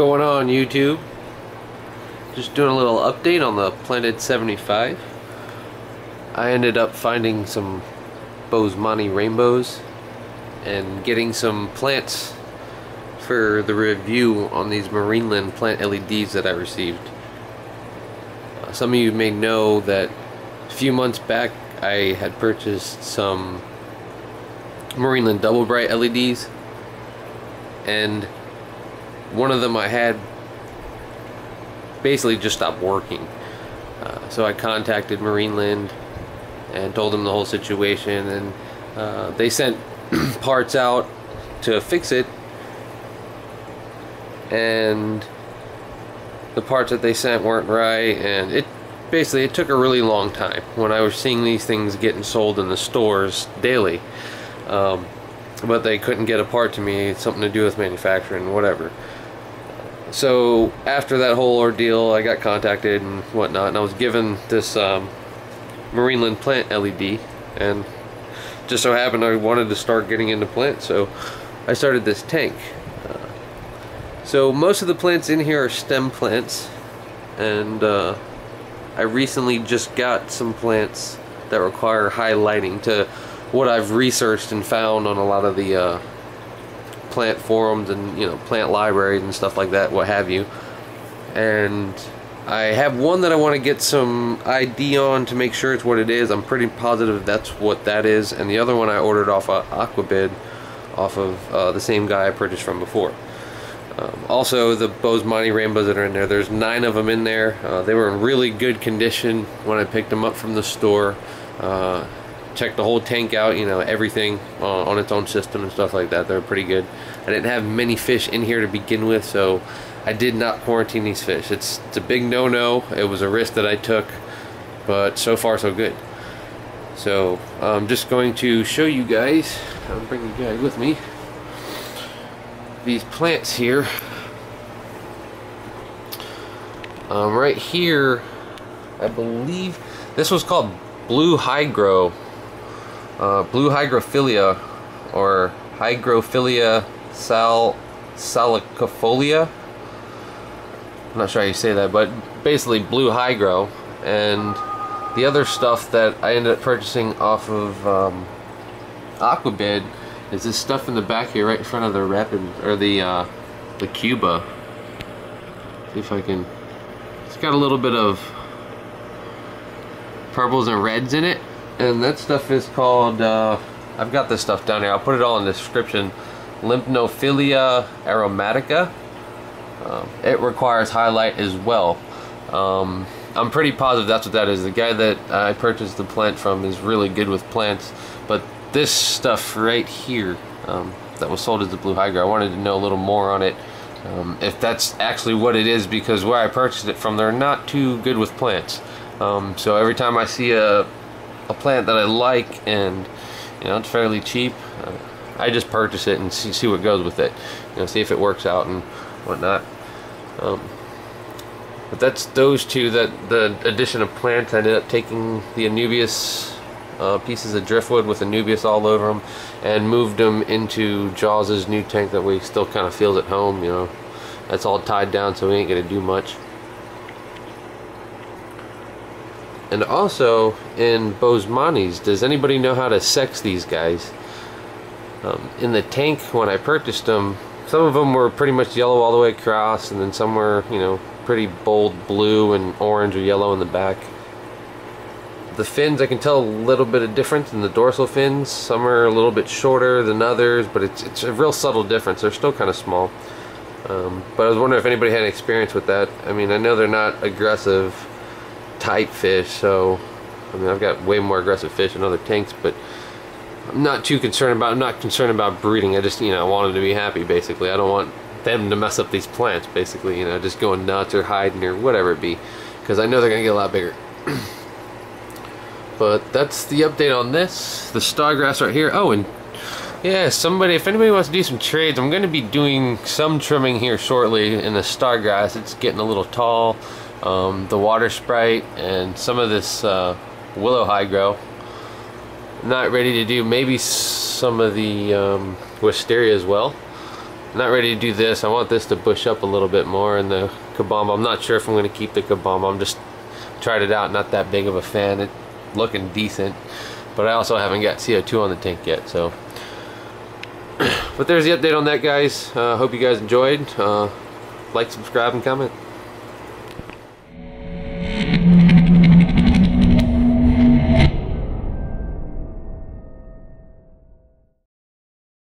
going on, YouTube? Just doing a little update on the Planted 75. I ended up finding some Boesemani Rainbows and getting some plants for the review on these Marineland plant LEDs that I received. Some of you may know that a few months back I had purchased some Marineland double bright LEDs, and one of them I had basically just stopped working. So I contacted Marineland and told them the whole situation, and they sent parts out to fix it, and the parts that they sent weren't right, and it took a really long time when I was seeing these things getting sold in the stores daily. But they couldn't get a part to me, something to do with manufacturing, whatever. So after that whole ordeal, I got contacted and whatnot, and I was given this Marineland plant LED, and just so happened I wanted to start getting into plants, so I started this tank. So most of the plants in here are stem plants, and I recently just got some plants that require high lighting to what I've researched and found on a lot of the plant forums and plant libraries and stuff like that, what have you. And I have one that I want to get some ID on to make sure it's what it is. I'm pretty positive that's what that is, and the other one I ordered off of Aquabid, off of the same guy I purchased from before. Also, the Boesemani Rainbows that are in there, there's 9 of them in there. They were in really good condition when I picked them up from the store. Checked the whole tank out, everything on its own system and stuff like that. They're pretty good. I didn't have many fish in here to begin with, so I did not quarantine these fish. It's a big no-no. It was a risk that I took, but so far so good. So I'm just going to show you guys, I'll bring you guys with me, these plants here. Right here, I believe this was called Blue Hygrophilia, or Hygrophilia salciflia. I'm not sure how you say that, but basically blue hygro. And the other stuff that I ended up purchasing off of Aquabid is this stuff in the back here, right in front of the rapid, or the Cuba. See if I can. It's got a little bit of purples and reds in it, and that stuff is called, I've got this stuff down here, I'll put it all in the description, Limnophilia aromatica. It requires highlight as well. I'm pretty positive that's what that is. The guy that I purchased the plant from is really good with plants, but this stuff right here that was sold as the blue hygro, I wanted to know a little more on it, if that's actually what it is, because where I purchased it from, they're not too good with plants. So every time I see a plant that I like and it's fairly cheap, I just purchase it and see what goes with it, see if it works out and whatnot. But that's those two. That the addition of plants, I ended up taking the Anubias pieces of driftwood with Anubias all over them and moved them into Jaws' new tank that we still kind of feels at home. That's all tied down, so we ain't gonna do much. And also in Boesemani's, does anybody know how to sex these guys? In the tank when I purchased them, some of them were pretty much yellow all the way across, and then some were, pretty bold blue and orange or yellow in the back. The fins, I can tell a little bit of difference in the dorsal fins. Some are a little bit shorter than others, but it's a real subtle difference. They're still kind of small. But I was wondering if anybody had experience with that. I mean, I know they're not aggressive type fish, so I've got way more aggressive fish in other tanks, but I'm not too concerned about. I'm not concerned about breeding. I just I want them to be happy, basically. I don't want them to mess up these plants, basically. Just going nuts or hiding or whatever it be, because I know they're gonna get a lot bigger. But that's the update on this. The stargrass right here. Oh, and yeah, if anybody wants to do some trades, I'm going to be doing some trimming here shortly in the stargrass. It's getting a little tall. The water sprite and some of this willow hygro. Not ready to do maybe some of the wisteria as well. I'm not ready to do this. I want this to bush up a little bit more in the Kabamba. I'm not sure if I'm going to keep the Kabamba. I'm just tried it out, not that big of a fan. It's looking decent, but I also haven't got CO2 on the tank yet, so. But there's the update on that, guys. Hope you guys enjoyed. Like, subscribe, and comment.